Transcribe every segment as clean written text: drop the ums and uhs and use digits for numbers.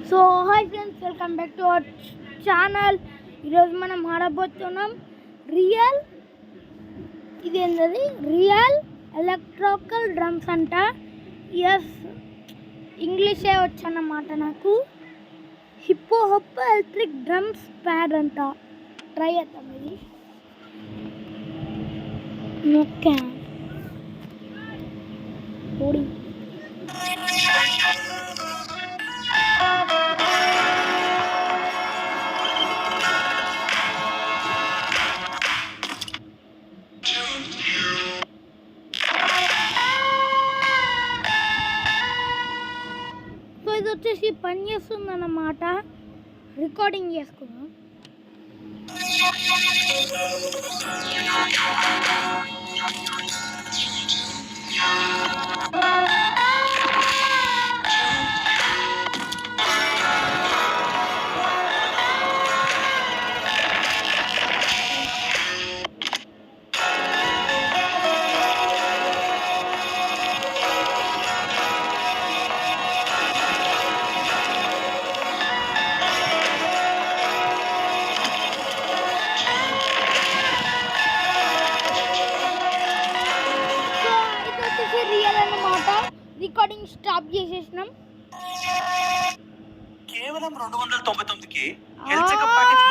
So hi friends, welcome back to our channel. ఈరోజు మనం ఆడబోతున్నాం real electrical drums అంట. Yes, ఇంగ్లీషే వచ్చన్నమాట నాకు. Hippo hop electric drums pad అంట. ట్రై చేద్దాం ఇది. ఓకే ఓడి ఇది వచ్చేసి పని చేస్తుంది అన్నమాట. రికార్డింగ్ చేసుకున్నాం. రికార్డింగ్ స్టాప్ చేసేసినాం. కేవలం 299కి హెల్త్ చెకప్ ప్యాకేజ్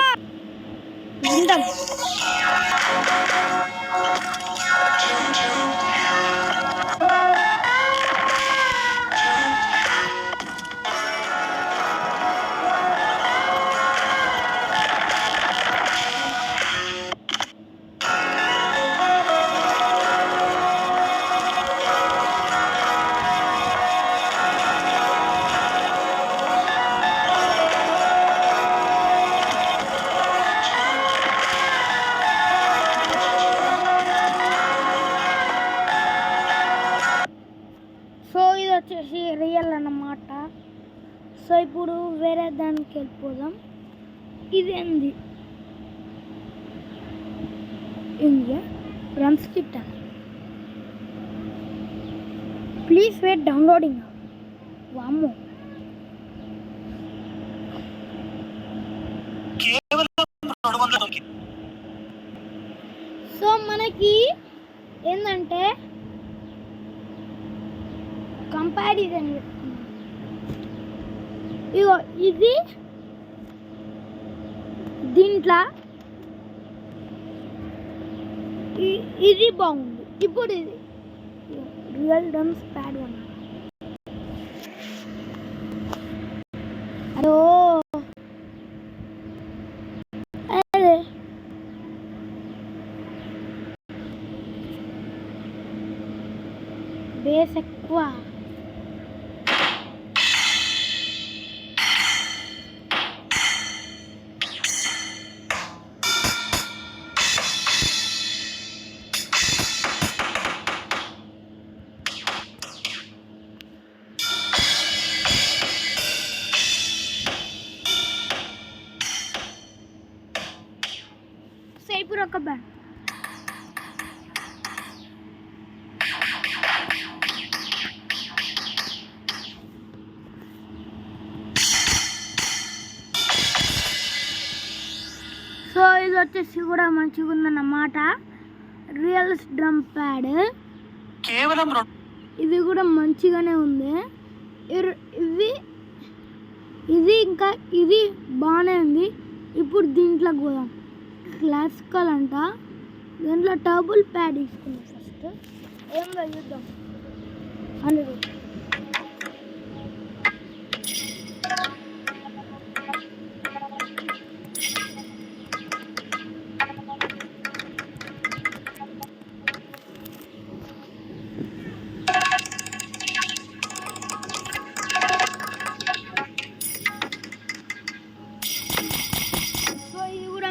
వచ్చేసి రియల్ అన్నమాట. సో ఇప్పుడు వేరే దానికి వెళ్ళిపోదాం. ఇదేంది India runs kit. Please wait downloading. వామ్మో, సో మనకి ఏంటంటే కంపారిజన్ ఇగో ఇది దీంట్లో ఇది బాగుంది. ఇప్పుడు ఇది రియల్ డ్రమ్స్ ప్యాడ్ వన్. అదో అరే బేస్ ఎక్కువ. ఇప్పుడు ఒక బ్యాగ్ సో ఇది వచ్చేసి కూడా మంచిగా ఉందన్నమాట. రియల్ డ్రమ్ ప్యాడ్ కేవలం ఇది కూడా మంచిగానే ఉంది. ఇది ఇంకా ఇది బాగానే ఉంది. ఇప్పుడు దీంట్లో కూడా క్లాసికల్ అంట. దీంట్లో టర్బుల్ ప్యాడ్ తీసుకున్నాం. ఫస్ట్ ఏందో చూద్దాం. అనేది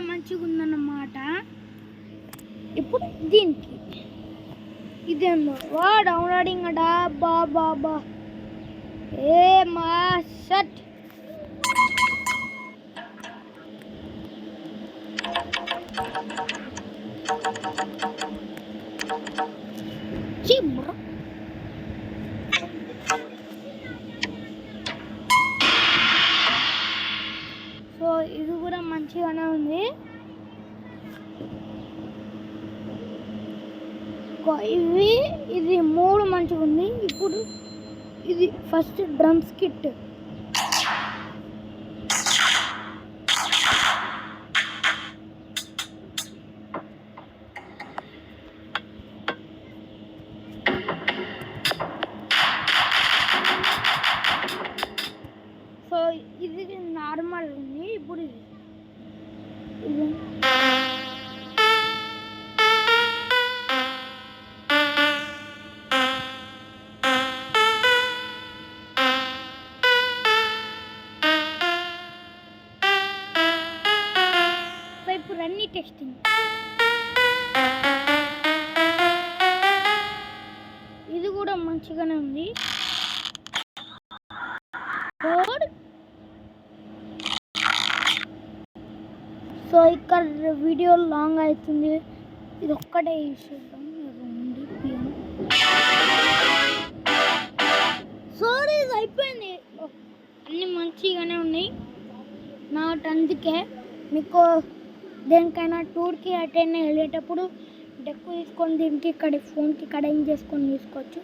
మంచిగా ఉందన్నమాట. ఇప్పుడు దీనికి ఇదేందో డౌన్లోడింగ్ అట. బాబా ఏ మా షట్. చిమ్ర మంచిగానే ఉంది. ఇది 3 మంచిగా ఉంది. ఇప్పుడు ఇది ఫస్ట్ డ్రమ్స్ కిట్. సో ఇది నార్మల్ ఉంది. ఇప్పుడు ఇది సో ఇప్పుడు అన్ని టెస్టింగ్. ఇది కూడా మంచిగానే ఉంది. సో ఇక్కడ వీడియో లాంగ్ అవుతుంది. ఇది ఒక్కటే చూద్దాం. సో ఇది అయిపోయింది. అన్నీ మంచిగానే ఉన్నాయి. అందుకే మీకు దేనికైనా టూర్కి అటెండ్ వెళ్ళేటప్పుడు డెక్కు తీసుకొని దీనికి ఇక్కడ ఫోన్కి కనెక్ట్ చేసుకొని తీసుకోవచ్చు.